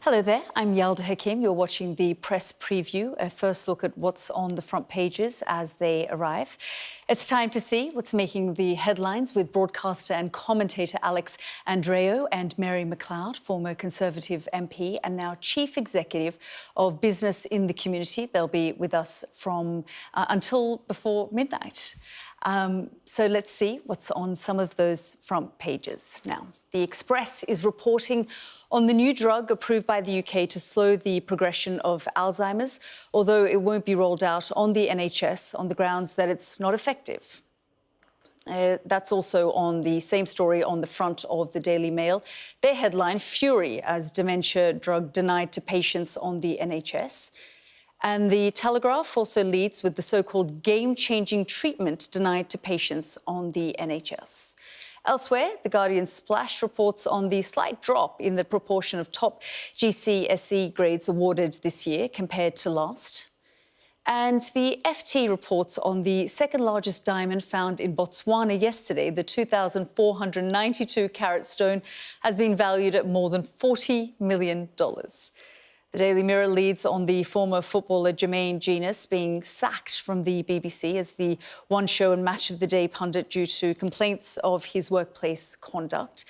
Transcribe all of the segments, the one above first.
Hello there, I'm Yalda Hakim. You're watching the press preview, a first look at what's on the front pages as they arrive. It's time to see what's making the headlines with broadcaster and commentator Alex Andreou and Mary McLeod, former Conservative MP and now Chief Executive of Business in the Community. They'll be with us from until before midnight. So let's see what's on some of those front pages now. The Express is reporting on the new drug approved by the UK to slow the progression of Alzheimer's, although it won't be rolled out on the NHS on the grounds that it's not effective. That's also on the same story on the front of the Daily Mail. Their headline, Fury as dementia drug denied to patients on the NHS. And the Telegraph also leads with the so-called game-changing treatment denied to patients on the NHS. Elsewhere, The Guardian's Splash reports on the slight drop in the proportion of top GCSE grades awarded this year compared to last. And the FT reports on the second largest diamond found in Botswana yesterday. The 2,492-carat stone has been valued at more than $40 million. The Daily Mirror leads on the former footballer Jermaine Jenas being sacked from the BBC as the One Show and Match of the Day pundit due to complaints of his workplace conduct.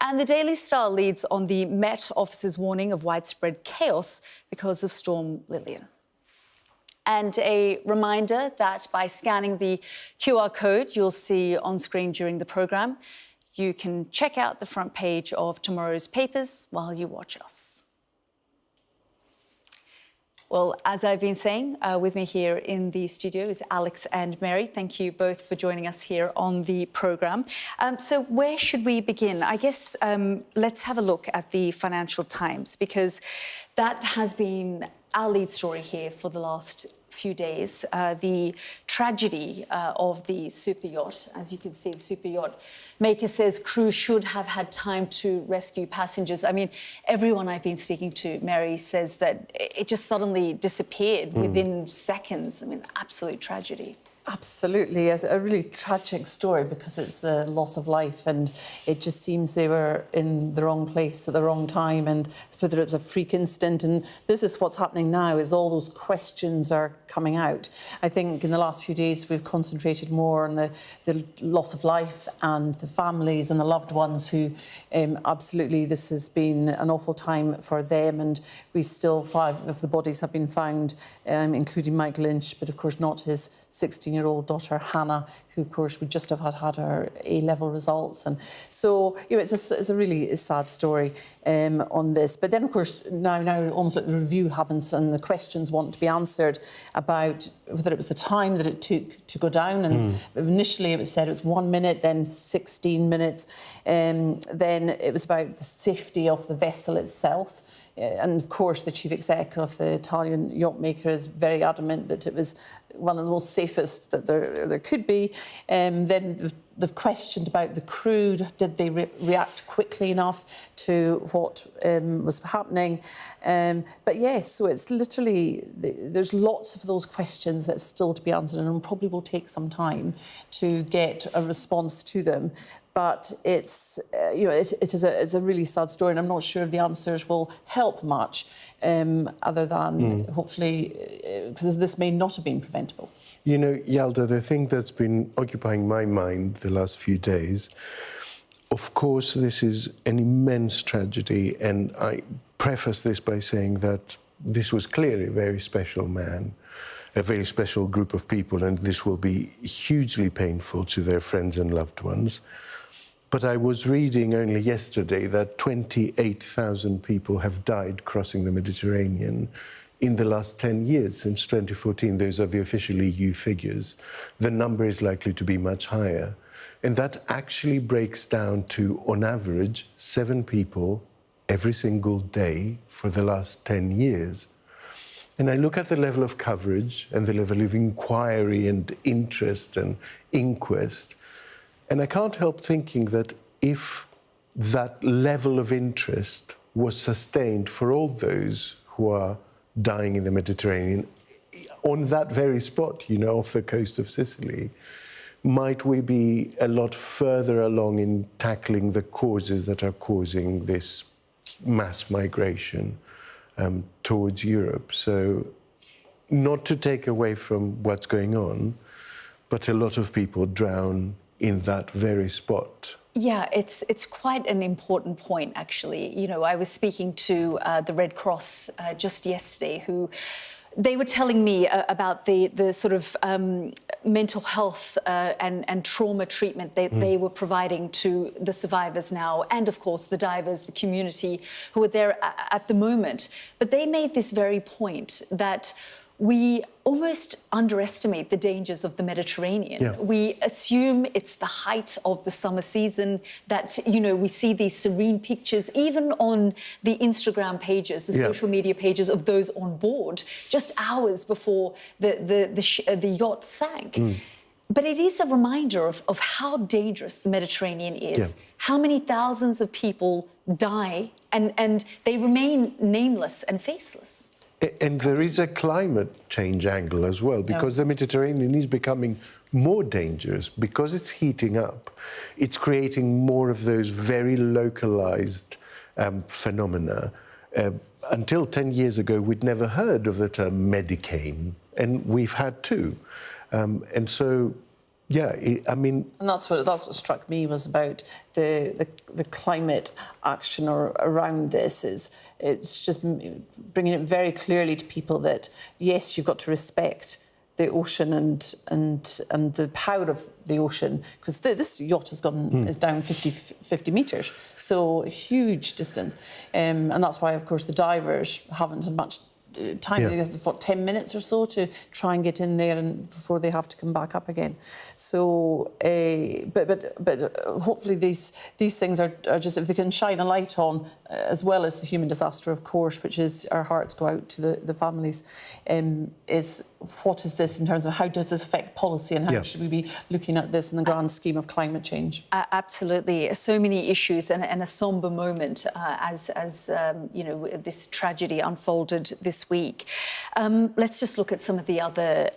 And the Daily Star leads on the Met Office's warning of widespread chaos because of Storm Lillian. And a reminder that by scanning the QR code you'll see on screen during the programme, you can check out the front page of tomorrow's papers while you watch us. Well, as I've been saying, with me here in the studio is Alex and Mary. Thank you both for joining us here on the programme. So where should we begin? I guess let's have a look at the Financial Times, because that has been our lead story here for the last few days. The tragedy of the super yacht. As you can see, the super yacht maker says crew should have had time to rescue passengers. I mean, everyone I've been speaking to, Mary, says that it just suddenly disappeared within seconds. I mean, absolute tragedy. Absolutely, a really tragic story because it's the loss of life, and it just seems they were in the wrong place at the wrong time, and whether it was a freak incident. And this is what's happening now, is all those questions are coming out. I think in the last few days we've concentrated more on the loss of life and the families and the loved ones who absolutely, this has been an awful time for them, and we still, 5 of the bodies have been found, including Mike Lynch, but of course not his 16-year-old daughter Hannah, who of course would just have had her A-level results. And so, you know, it's a really sad story on this. But then of course now almost like the review happens and the questions want to be answered about whether it was the time that it took to go down. And initially it was said it was 1 minute, then 16 minutes. Then it was about the safety of the vessel itself. And of course the chief exec of the Italian yacht maker is very adamant that it was one of the most safest that there could be. Then they've questioned about the crew. Did they react quickly enough to what was happening? But yes, so it's literally, there's lots of those questions that are still to be answered, and probably will take some time to get a response to them. But it's, you know, it's a really sad story, and I'm not sure if the answers will help much, other than hopefully, because this may not have been preventable. You know, Yalda, the thing that's been occupying my mind the last few days, of course, this is an immense tragedy, and I preface this by saying that this was clearly a very special man, a very special group of people, and this will be hugely painful to their friends and loved ones. But I was reading only yesterday that 28,000 people have died crossing the Mediterranean in the last 10 years, since 2014. Those are the official EU figures. The number is likely to be much higher. And that actually breaks down to, on average, 7 people every single day for the last 10 years. And I look at the level of coverage and the level of inquiry and interest and inquest, and I can't help thinking that if that level of interest was sustained for all those who are dying in the Mediterranean, on that very spot, you know, off the coast of Sicily, might we be a lot further along in tackling the causes that are causing this mass migration towards Europe. So, not to take away from what's going on, but a lot of people drown in that very spot. Yeah, it's quite an important point, actually. You know, I was speaking to the Red Cross just yesterday, who they were telling me about the sort of mental health and trauma treatment that they were providing to the survivors now, and of course the divers, the community who are there at the moment. But they made this very point that we almost underestimate the dangers of the Mediterranean. Yeah. We assume it's the height of the summer season, that, you know, we see these serene pictures, even on the Instagram pages, the social media pages of those on board, just hours before the yacht sank. But it is a reminder of how dangerous the Mediterranean is, how many thousands of people die and they remain nameless and faceless. And there is a climate change angle as well, because the Mediterranean is becoming more dangerous because it's heating up. It's creating more of those very localized phenomena. Until 10 years ago, we'd never heard of the term Medicane, and we've had two. And so, I mean... And that's what struck me was about the climate action around this. It's just bringing it very clearly to people that, yes, you've got to respect the ocean and the power of the ocean, because this yacht has is down 50 metres, so a huge distance. And that's why, of course, the divers haven't had much time. They have 10 minutes or so to try and get in there and before they have to come back up again. So, but hopefully these things are just, if they can shine a light on, as well as the human disaster, of course, which is our hearts go out to the families, is what is this in terms of how does this affect policy and how should we be looking at this in the grand scheme of climate change? Absolutely, so many issues and a sombre moment as you know, this tragedy unfolded this week. Let's just look at some of the other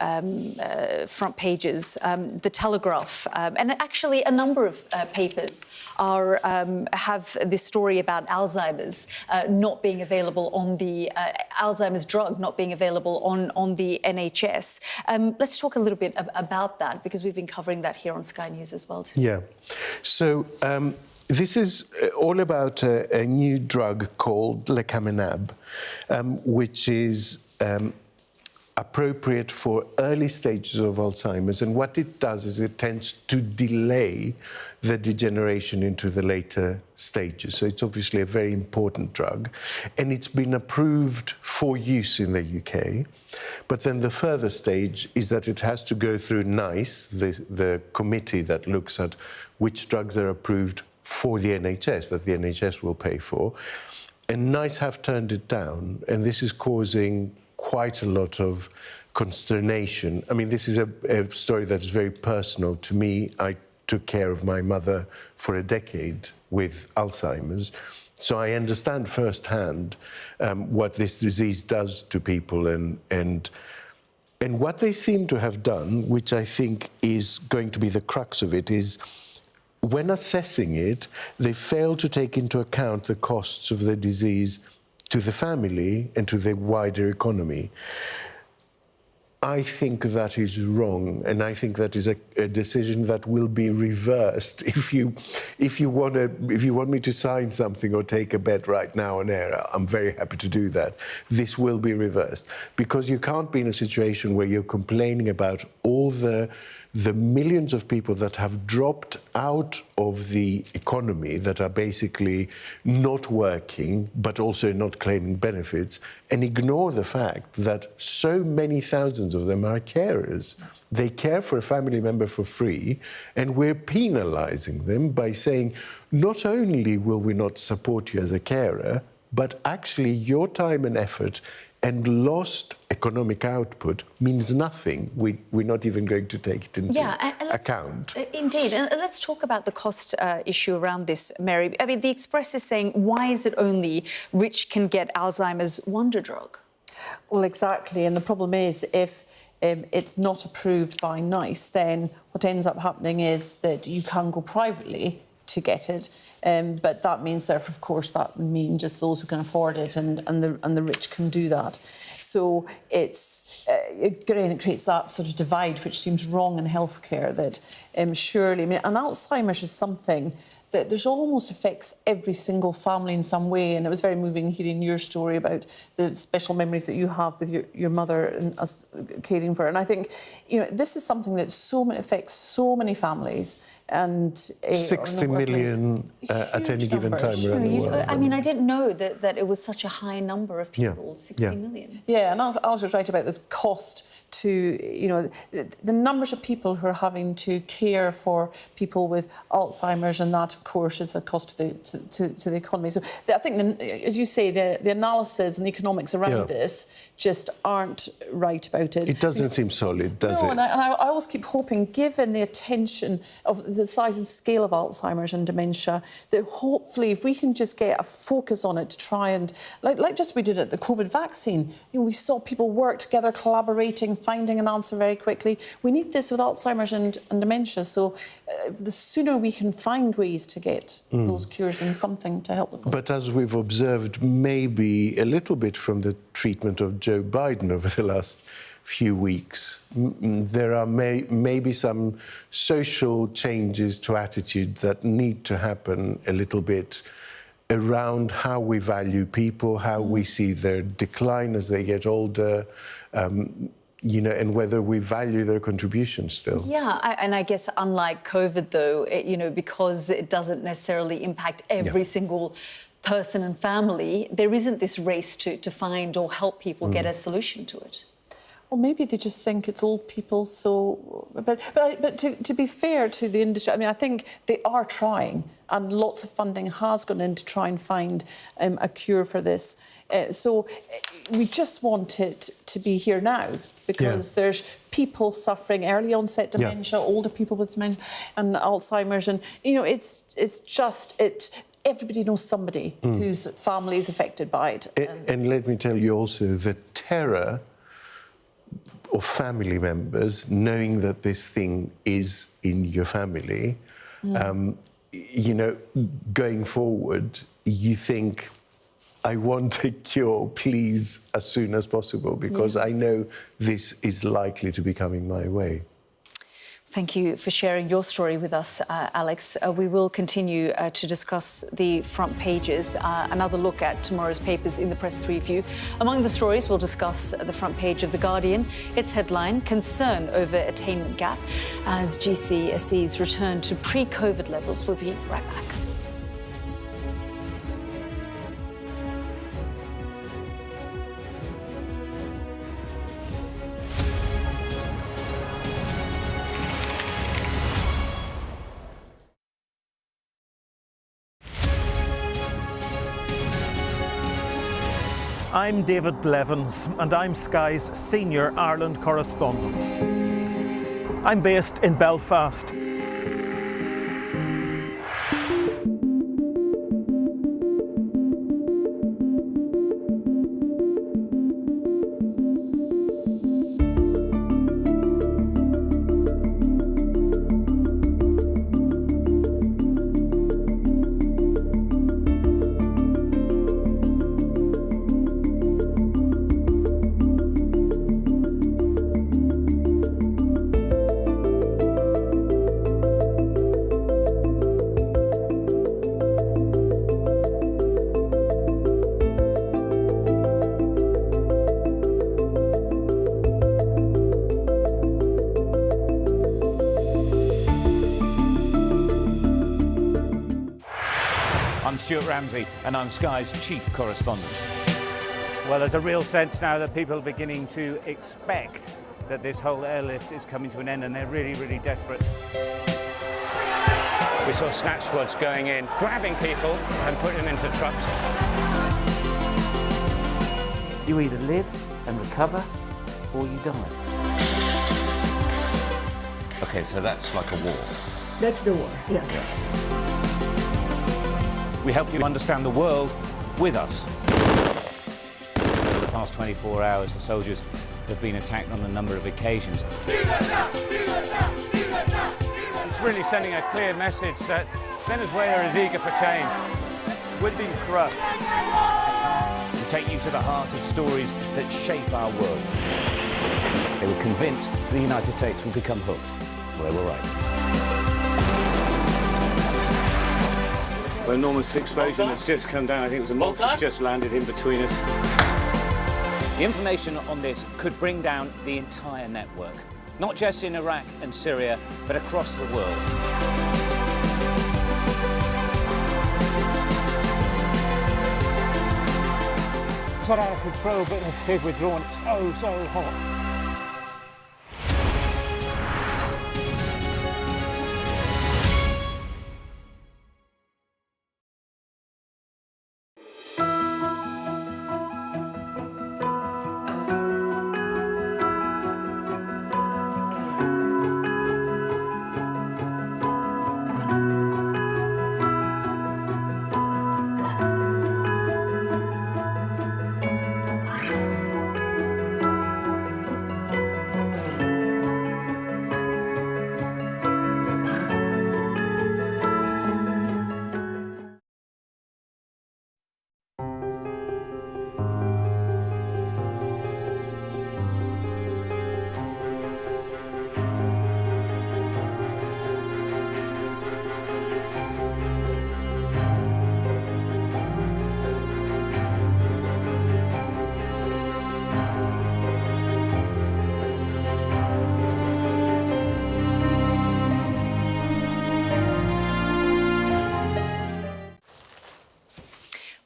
front pages. The Telegraph, and actually a number of papers have this story about Alzheimer's not being available on the Alzheimer's drug not being available on the NHS. Let's talk a little bit about that, because we've been covering that here on Sky News as well too. Yeah. So this is all about a new drug called lecaminab, which is appropriate for early stages of Alzheimer's. And what it does is it tends to delay the degeneration into the later stages. So it's obviously a very important drug. And it's been approved for use in the UK. But then the further stage is that it has to go through NICE, the committee that looks at which drugs are approved for the NHS, that the NHS will pay for. And NICE have turned it down. And this is causing quite a lot of consternation. I mean, this is a story that is very personal to me. I took care of my mother for a decade with Alzheimer's, so I understand firsthand what this disease does to people, and what they seem to have done, which I think is going to be the crux of it, is when assessing it, they fail to take into account the costs of the disease to the family and to the wider economy. I think that is wrong, and I think that is a decision that will be reversed. If you want me to sign something or take a bet right now on air, I'm very happy to do that. This will be reversed, because you can't be in a situation where you're complaining about all the millions of people that have dropped out of the economy, that are basically not working, but also not claiming benefits, and ignore the fact that so many thousands of them are carers. They care for a family member for free, and we're penalising them by saying, not only will we not support you as a carer, but actually your time and effort and lost economic output means nothing. We're not even going to take it into account. Indeed. And let's talk about the cost issue around this, Mary. I mean, the Express is saying, why is it only rich can get Alzheimer's wonder drug? Well, exactly. And the problem is, if it's not approved by NICE, then what ends up happening is that you can go privately to get it. But that means, therefore, of course, that means just those who can afford it and the rich can do that. So it creates that sort of divide, which seems wrong in healthcare, that surely... I mean, and Alzheimer's is something that there's almost affects every single family in some way. And it was very moving hearing your story about the special memories that you have with your mother and us caring for her. And I think, this is something that affects so many families. And 60 million at any given time around the world. I mean, I didn't know that it was such a high number of people, 60 million. Yeah, and I was right about the cost to, the numbers of people who are having to care for people with Alzheimer's, and that, of course, is a cost to the economy. So I think, as you say, the analysis and the economics around this just aren't right about it. It doesn't seem solid, does it? No, and I always keep hoping, given the attention of the size and scale of Alzheimer's and dementia, that hopefully if we can just get a focus on it to try and, like just we did at the COVID vaccine, we saw people work together, collaborating, finding an answer very quickly. We need this with Alzheimer's and dementia. So the sooner we can find ways to get those cures, then something to help them. But as we've observed, maybe a little bit from the treatment of Joe Biden over the last few weeks, there are maybe some social changes to attitude that need to happen a little bit around how we value people, how we see their decline as they get older, and whether we value their contribution still. Yeah, and I guess unlike COVID, though, because it doesn't necessarily impact every single person and family, there isn't this race to find or help people get a solution to it. Well, maybe they just think it's old people, so... But to be fair to the industry, I mean, I think they are trying, and lots of funding has gone in to try and find a cure for this. So we just want it to be here now, because there's people suffering early onset dementia, older people with dementia and Alzheimer's, and, it's just... Everybody knows somebody whose family is affected by it. And let me tell you also, the terror of family members knowing that this thing is in your family, going forward, you think, I want a cure, please, as soon as possible, because I know this is likely to be coming my way. Thank you for sharing your story with us, Alex. We will continue to discuss the front pages, another look at tomorrow's papers in the press preview. Among the stories, we'll discuss the front page of The Guardian. Its headline, concern over attainment gap as GCSEs return to pre-COVID levels. We'll be right back. I'm David Blevins, and I'm Sky's senior Ireland correspondent. I'm based in Belfast. I'm Stuart Ramsey, and I'm Sky's chief correspondent. Well, there's a real sense now that people are beginning to expect that this whole airlift is coming to an end, and they're really, really desperate. We saw snatch squads going in, grabbing people and putting them into trucks. You either live and recover, or you die. Okay, so that's like a war. That's the war, yes. We help you understand the world with us. Over the past 24 hours, the soldiers have been attacked on a number of occasions. It's really sending a clear message that Venezuela is eager for change. We're being crushed. We take you to the heart of stories that shape our world. They were convinced the United States would become hooked. Well, they were right. Well, enormous explosion has just come down. I think it was a monster's just landed in between us. The information on this could bring down the entire network, not just in Iraq and Syria, but across the world. It's not out of control, but they've withdrawn. It's so hot.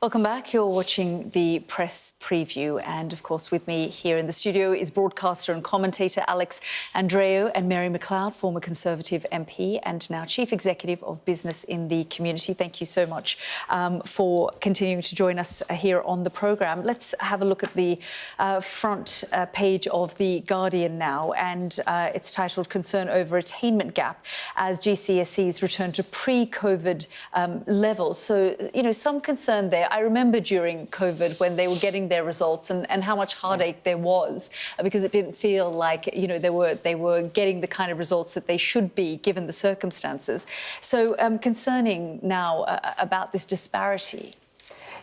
Welcome back. You're watching the press preview. And of course, with me here in the studio is broadcaster and commentator Alex Andreou and Mary McLeod, former Conservative MP and now Chief Executive of Business in the Community. Thank you so much for continuing to join us here on the programme. Let's have a look at the front page of The Guardian now. And it's titled Concern Over Attainment Gap as GCSEs return to pre-COVID levels. So, you know, some concern there. I remember during COVID when they were getting their results and how much heartache there was because it didn't feel like, you know, they were getting the kind of results that they should be given the circumstances. So concerning now about this disparity.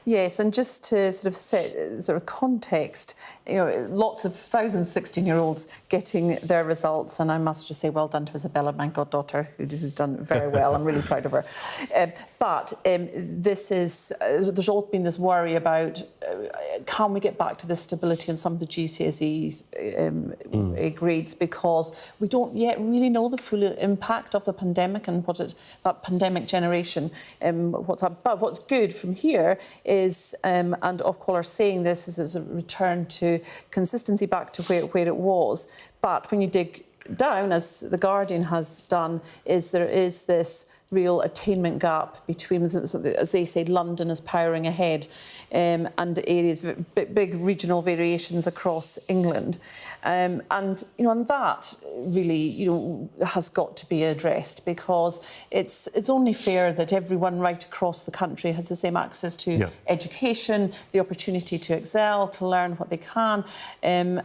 Yes, and just to sort of set sort of context, you know, lots of thousands of 16-year-olds getting their results, and I must just say well done to Isabella, my goddaughter, who's done very well. I'm really proud of her. But this is, there's always been this worry about can we get back to this stability in some of the GCSEs grades, because we don't yet really know the full impact of the pandemic and that pandemic generation. But what's good from here is, and Ofqual are saying this, is a return to consistency back to where it was. But when you dig down, as The Guardian has done, there is this real attainment gap between, as they say, London is powering ahead, and areas, big regional variations across England. And, you know, and that really, you know, has got to be addressed, because it's only fair that everyone right across the country has the same access to education, the opportunity to excel, to learn what they can, and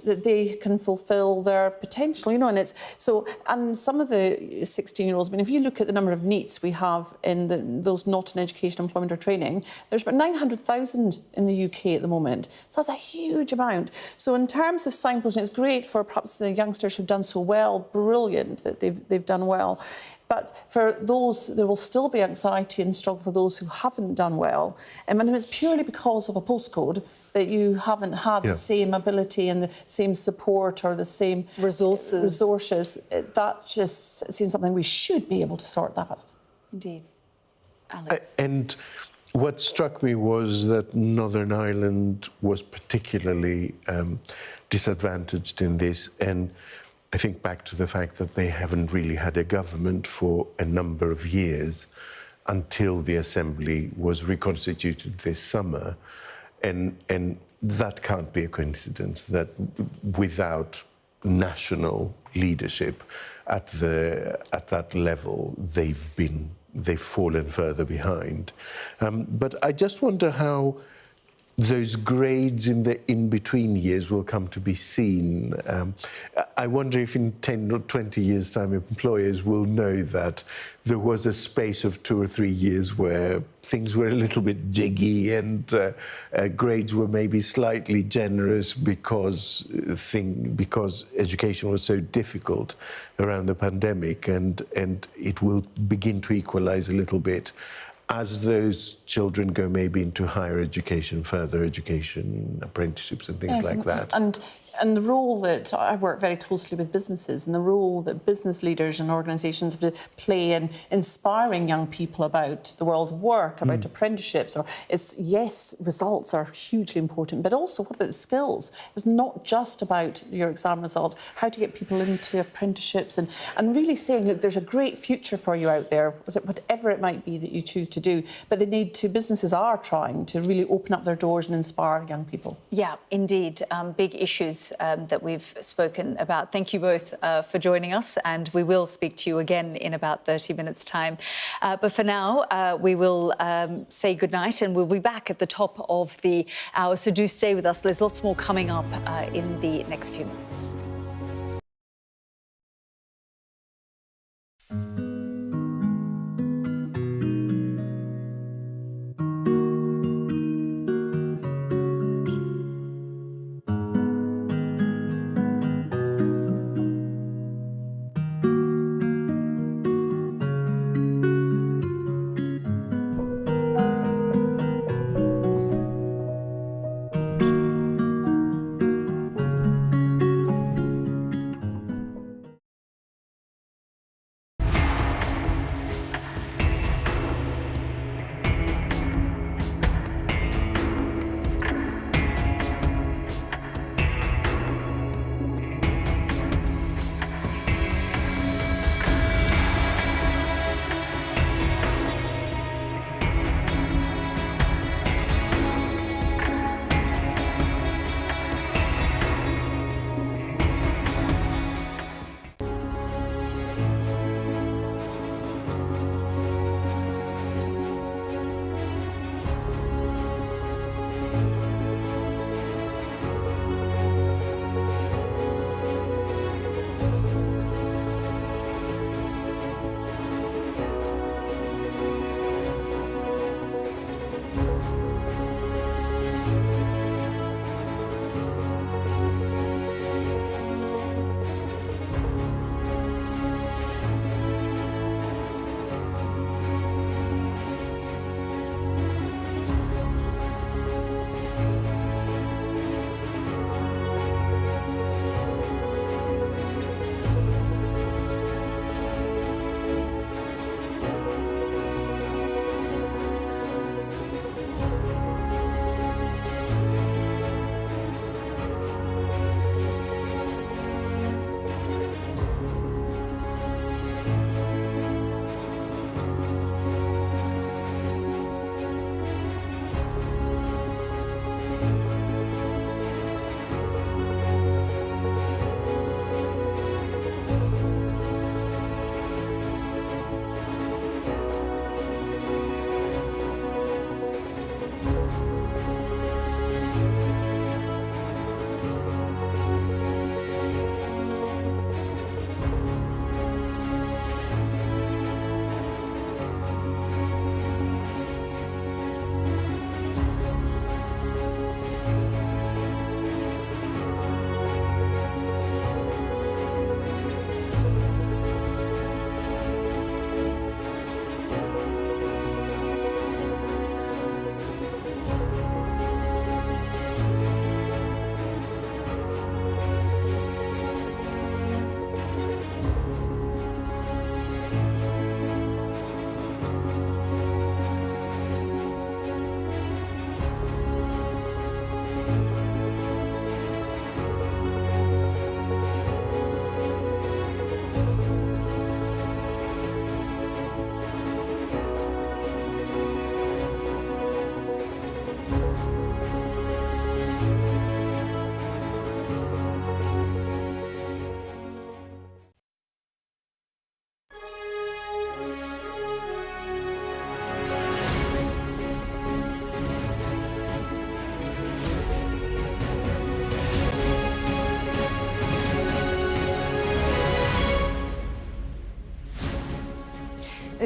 that they can fulfil their potential, you know, and it's so, and some of the 16-year-olds, I mean, if you look at the number of NEETs we have in those not in education, employment or training, there's about 900,000 in the UK at the moment. So that's a huge amount. So in terms of signposting, it's great for perhaps the youngsters who've done so well, brilliant that they've done well. But for those, there will still be anxiety and struggle for those who haven't done well. And if it's purely because of a postcode that you haven't had the same ability and the same support or the same resources, that just seems something we should be able to sort that. Indeed. Alex. And what struck me was that Northern Ireland was particularly disadvantaged in this, and I think back to the fact that they haven't really had a government for a number of years until the Assembly was reconstituted this summer, and that can't be a coincidence that without national leadership at that level, they've fallen further behind. But I just wonder how those grades in the in-between years will come to be seen. I wonder if in 10 or 20 years' time employers will know that there was a space of 2 or 3 years where things were a little bit jiggy and grades were maybe slightly generous because education was so difficult around the pandemic, and it will begin to equalise a little bit as those children go maybe into higher education, further education, apprenticeships and things like that. And the role that I work very closely with businesses, and the role that business leaders and organisations have to play in inspiring young people about the world of work, about apprenticeships, yes, results are hugely important, but also what about the skills? It's not just about your exam results, how to get people into apprenticeships and really saying, look, there's a great future for you out there, whatever it might be that you choose to do. But businesses are trying to really open up their doors and inspire young people. Yeah, indeed. Big issues that we've spoken about. Thank you both for joining us, and we will speak to you again in about 30 minutes' time. But for now, we will say goodnight, and we'll be back at the top of the hour, so do stay with us. There's lots more coming up in the next few minutes.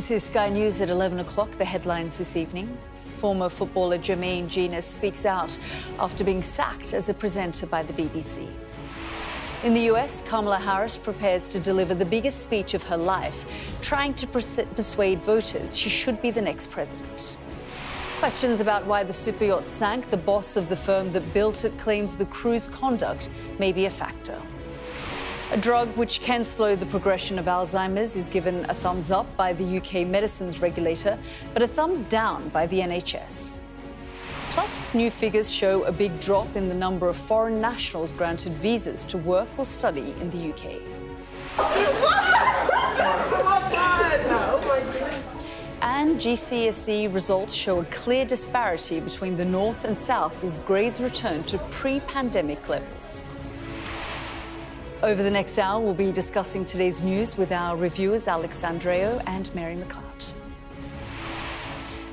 This is Sky News at 11 o'clock. The headlines this evening. Former footballer Jermaine Jenas speaks out after being sacked as a presenter by the BBC. In the US, Kamala Harris prepares to deliver the biggest speech of her life, trying to persuade voters she should be the next president. Questions about why the super yacht sank. The boss of the firm that built it claims the crew's conduct may be a factor. A drug which can slow the progression of Alzheimer's is given a thumbs up by the UK medicines regulator, but a thumbs down by the NHS. Plus, new figures show a big drop in the number of foreign nationals granted visas to work or study in the UK. And GCSE results show a clear disparity between the North and South as grades return to pre-pandemic levels. Over the next hour, we'll be discussing today's news with our reviewers Alex Andreo and Mary McLeod.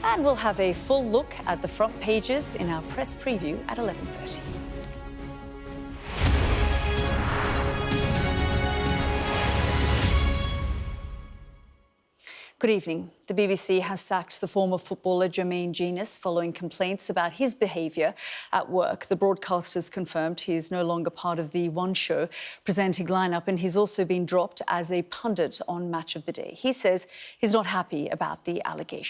And we'll have a full look at the front pages in our press preview at 11:30. Good evening. The BBC has sacked the former footballer Jermaine Jenas following complaints about his behaviour at work. The broadcasters confirmed he is no longer part of the One Show presenting lineup, and he's also been dropped as a pundit on Match of the Day. He says he's not happy about the allegation.